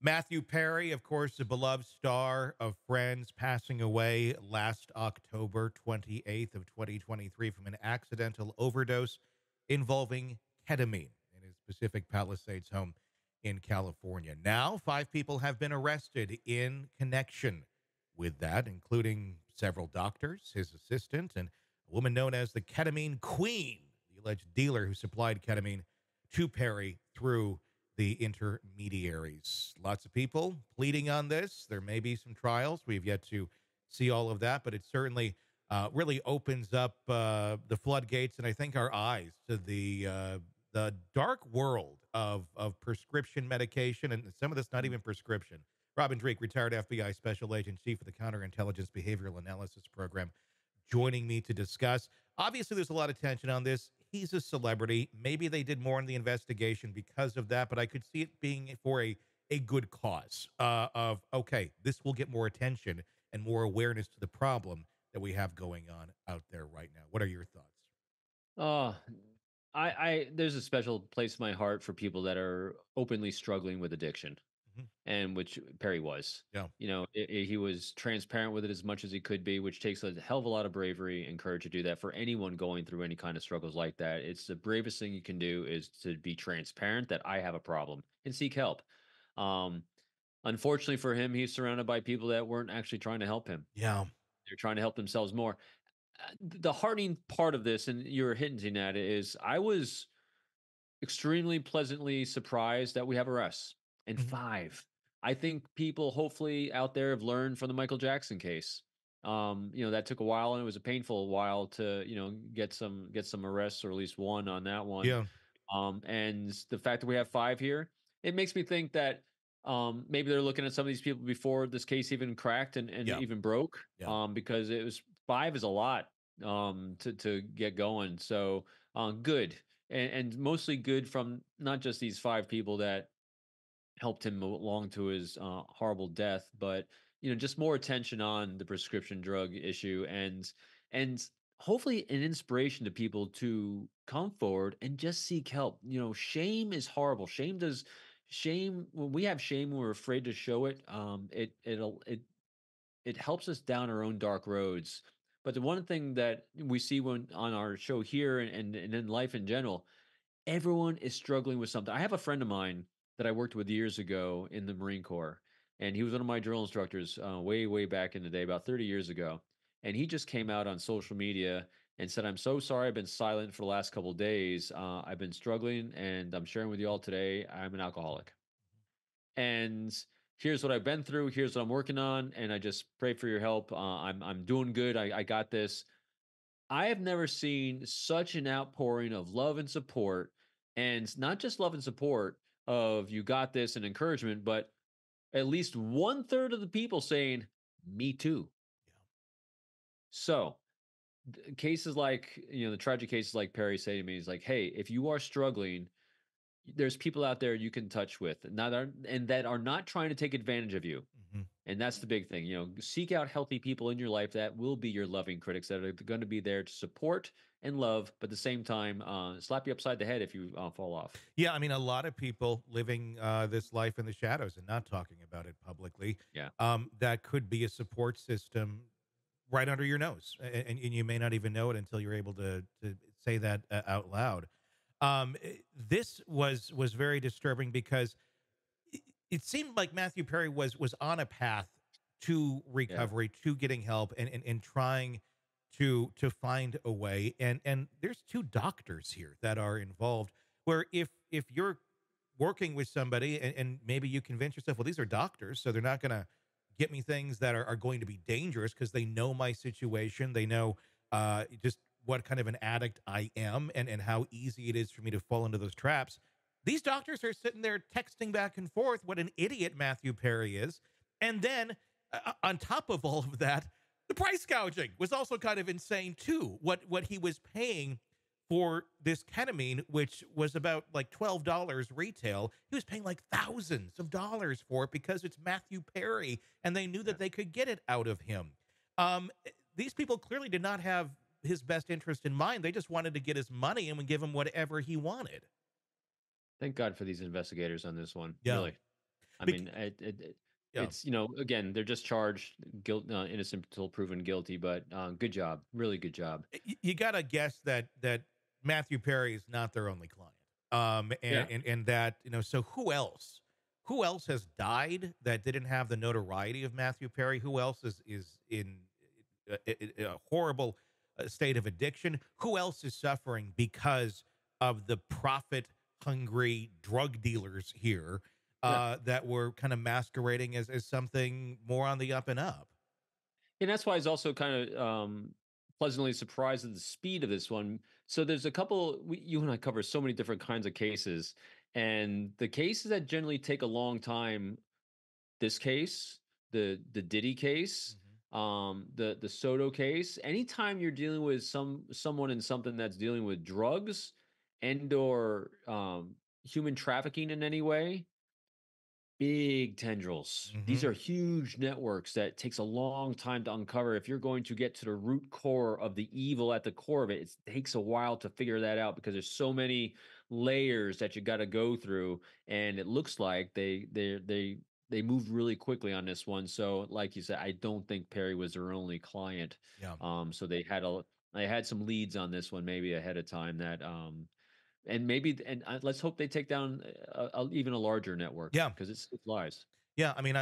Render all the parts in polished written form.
Matthew Perry, of course, the beloved star of Friends, passing away last October 28th of 2023 from an accidental overdose involving ketamine in his Pacific Palisades home in California. Now, 5 people have been arrested in connection with that, including several doctors, his assistant, and a woman known as the Ketamine Queen, the alleged dealer who supplied ketamine to Perry through the intermediaries. Lots of people pleading on this. There may be some trials. We've yet to see all of that, but it certainly really opens up the floodgates and I think our eyes to the dark world of prescription medication, and some of this not even prescription. Robin Dreeke, retired FBI Special Agent, Chief of the Counterintelligence Behavioral Analysis Program, joining me to discuss. Obviously, there's a lot of tension on this. He's a celebrity. Maybe they did more in the investigation because of that, but I could see it being for a good cause of, okay, this will get more attention and more awareness to the problem that we have going on out there right now. What are your thoughts? Oh, there's a special place in my heart for people that are openly struggling with addiction, Mhm. and which Perry was. Yeah. He was transparent with it as much as he could be, which takes a hell of a lot of bravery and courage to do that for anyone going through any kind of struggles like that. It's the bravest thing you can do is to be transparent that I have a problem and seek help. Um, Unfortunately for him, he's surrounded by people that weren't actually trying to help him. Yeah. They're trying to help themselves more. The heartening part of this, and you're hinting at it, is I was extremely pleasantly surprised that we have arrests and Mhm. 5. I think people hopefully out there have learned from the Michael Jackson case. That took a while and it was a painful while to, get some arrests or at least one on that one. Yeah. And the fact that we have 5 here, it makes me think that maybe they're looking at some of these people before this case even cracked and Yeah. even broke. Yeah. Because it was 5 is a lot to get going. So good and mostly good from not just these 5 people that helped him along to his horrible death, but just more attention on the prescription drug issue and hopefully an inspiration to people to come forward and just seek help. Shame is horrible. Shame when we have shame when we're afraid to show it. It helps us down our own dark roads. But the one thing that we see when on our show here and in life in general, everyone is struggling with something. I have a friend of mine that I worked with years ago in the Marine Corps, and he was one of my drill instructors way, way back in the day, about 30 years ago. And he just came out on social media and said, "I'm so sorry I've been silent for the last couple of days. I've been struggling, and I'm sharing with you all today. I'm an alcoholic. And here's what I've been through. Here's what I'm working on, and I just pray for your help. I'm doing good. I got this." I have never seen such an outpouring of love and support, and not just love and support of "you got this" and encouragement, but at least 1/3 of the people saying, "Me too." So, cases like, the tragic cases like Perry say to me is like, "Hey, if you are struggling, there's people out there you can touch with, and that are not trying to take advantage of you." Mhm. And that's the big thing. Seek out healthy people in your life that will be your loving critics that are going to be there to support and love, but at the same time, slap you upside the head if you fall off. Yeah, I mean, a lot of people living this life in the shadows and not talking about it publicly. Yeah. That could be a support system right under your nose, and you may not even know it until you're able to say that out loud. This was very disturbing because it, it seemed like Matthew Perry was on a path to Yeah. recovery, to getting help, and trying to find a way. And there's 2 doctors here that are involved. Where if you're working with somebody and maybe you convince yourself, well, these are doctors, so they're not going to get me things that are going to be dangerous because they know my situation, they know just what kind of an addict I am, and how easy it is for me to fall into those traps. These doctors are sitting there texting back and forth what an idiot Matthew Perry is. And then on top of all of that, the price gouging was also kind of insane too. What he was paying for this ketamine, which was about like $12 retail, he was paying like thousands of dollars for it because it's Matthew Perry, and they knew Yeah. that they could get it out of him. Um, these people clearly did not have his best interest in mind. They just wanted to get his money and would give him whatever he wanted. Thank God for these investigators on this one. Yeah. Really. I Bec- mean, yeah. it's again, they're just charged innocent until proven guilty. But good job, really good job. You got to guess that Matthew Perry is not their only client. Yeah. And that, so who else has died that didn't have the notoriety of Matthew Perry? Who else is in a horrible state of addiction? Who else is suffering because of the profit hungry drug dealers here Yeah. that were kind of masquerading as something more on the up and up? And that's why I was also kind of pleasantly surprised at the speed of this one. So there's a couple. You and I cover so many different kinds of cases, and the cases that generally take a long time. This case, the Diddy case, Mhm. the Soto case. Anytime you're dealing with someone in something that's dealing with drugs and or human trafficking in any way, big tendrils. These Mhm. are huge networks that takes a long time to uncover. If you're going to get to the root core of the evil at the core of it, it takes a while to figure that out because there's so many layers that you got to go through. And it looks like they moved really quickly on this one. So, like you said, I don't think Perry was their only client. Yeah. So they had some leads on this one maybe ahead of time that and maybe let's hope they take down even a larger network Yeah. because it's lies. Yeah, I mean,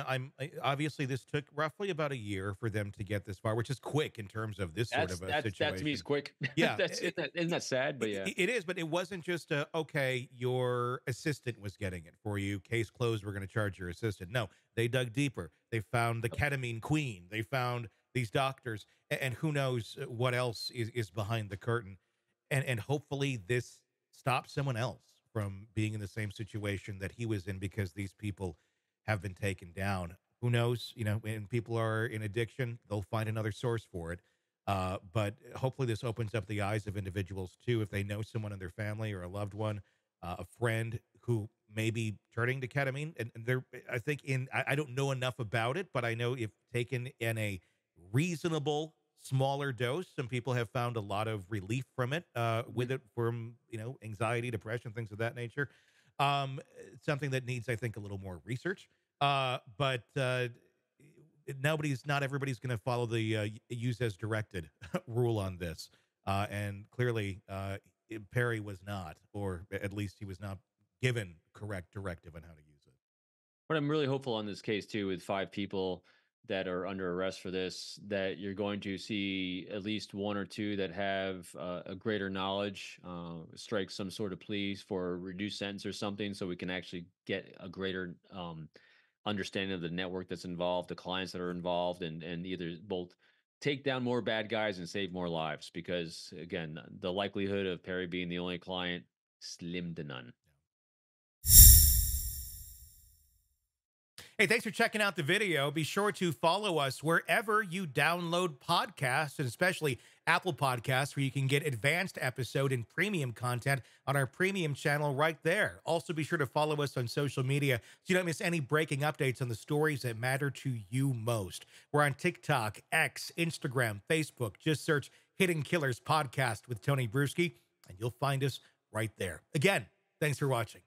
obviously this took roughly about a year for them to get this far, which is quick in terms of this sort of a That to me is situation. quick. Yeah, That's isn't that sad? But yeah, it is, but it wasn't just okay, your assistant was getting it for you. Case closed. We're going to charge your assistant. No, they dug deeper. They found the ketamine queen. They found these doctors, and who knows what else is behind the curtain. And hopefully this stops someone else from being in the same situation that he was in because these people have been taken down. Who knows? When people are in addiction, they'll find another source for it. But hopefully, this opens up the eyes of individuals too. If they know someone in their family or a loved one, a friend who may be turning to ketamine, and there, I think I don't know enough about it, but I know if taken in a reasonable smaller dose, some people have found a lot of relief from it, mhm. with it from anxiety, depression, things of that nature. It's something that needs, I think, a little more research. But not everybody's going to follow the use as directed rule on this. And clearly, Perry was not, or at least he was not given correct directive on how to use it. But I'm really hopeful on this case too, with 5 people that are under arrest for this, that you're going to see at least one or two that have a greater knowledge, strike some sort of pleas for a reduced sentence or something, so we can actually get a greater understanding of the network that's involved, the clients that are involved, and either both take down more bad guys and save more lives. Because again, the likelihood of Perry being the only client slim to none. Hey, thanks for checking out the video. Be sure to follow us wherever you download podcasts, and especially Apple Podcasts, where you can get advanced episode and premium content on our premium channel right there. Also, be sure to follow us on social media so you don't miss any breaking updates on the stories that matter to you most. We're on TikTok, X, Instagram, Facebook. Just search Hidden Killers Podcast with Tony Brueski, and you'll find us right there. Again, thanks for watching.